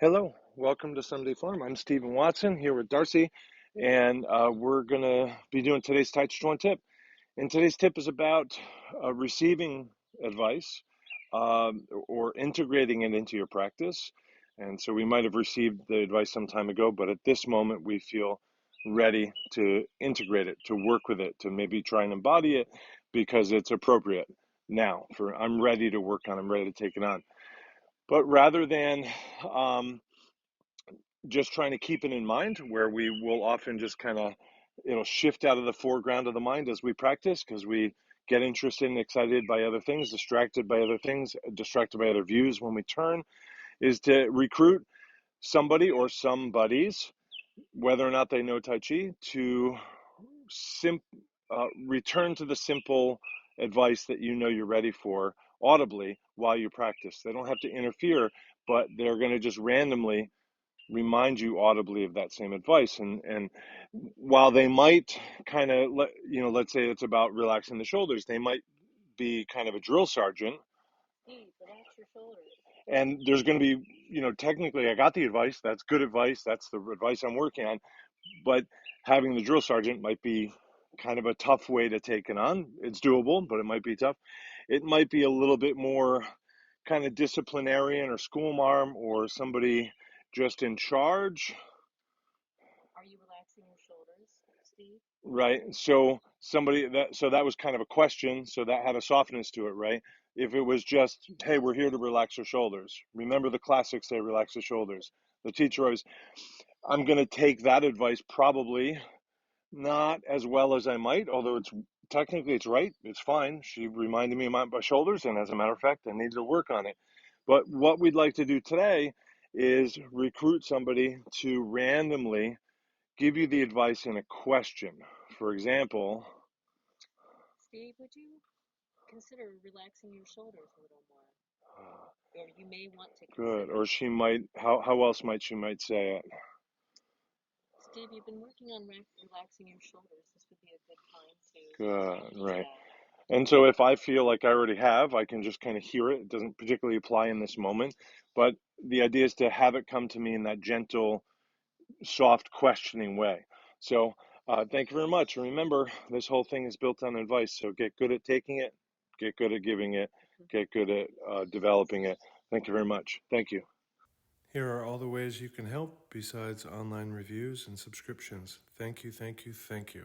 Hello, welcome to Sunday Farm. I'm Stephen Watson here with Darcy, and we're going to be doing today's Tàijíquán Tip. And today's tip is about receiving advice or integrating it into your practice. And so we might have received the advice some time ago, but at this moment we feel ready to integrate it, to work with it, to maybe try and embody it because it's appropriate now. I'm ready to work on, I'm ready to take it on. But rather than just trying to keep it in mind, where we will often just kind of, shift out of the foreground of the mind as we practice because we get interested and excited by other things, distracted by other things, distracted by other views when we turn, is to recruit somebody or somebodies, whether or not they know Tai Chi, to return to the simple advice that you know you're ready for audibly while you practice. They don't have to interfere, but they're going to just randomly remind you audibly of that same advice. And while they might kind of let's say it's about relaxing the shoulders, they might be kind of a drill sergeant. Hey, relax your shoulders. And there's going to be, technically I got the advice, that's good advice, that's the advice I'm working on, but having the drill sergeant might be kind of a tough way to take it on. It's doable, but it might be tough. It might be a little bit more kind of disciplinarian or schoolmarm or somebody just in charge. Are you relaxing your shoulders, Steve? Right. So that was kind of a question. So that had a softness to it, right? If it was just, hey, we're here to relax your shoulders. Remember the classics say relax the shoulders. The teacher always, I'm going to take that advice probably not as well as I might, although it's technically it's right. It's fine. She reminded me of my shoulders, and as a matter of fact, I needed to work on it. But what we'd like to do today is recruit somebody to randomly give you the advice in a question. For example, Steve, would you consider relaxing your shoulders a little more? Or you may want to good. consider. Or she might, how else might she might say it? Steve, you've been working on relaxing your shoulders. This would be a good time to Good, do right. that. And so if I feel like I already have, I can just kind of hear it. It doesn't particularly apply in this moment, but the idea is to have it come to me in that gentle, soft, questioning way. So thank you very much. And remember, this whole thing is built on advice. So get good at taking it, get good at giving it, get good at developing it. Thank you very much. Thank you. Here are all the ways you can help besides online reviews and subscriptions. Thank you, thank you, thank you.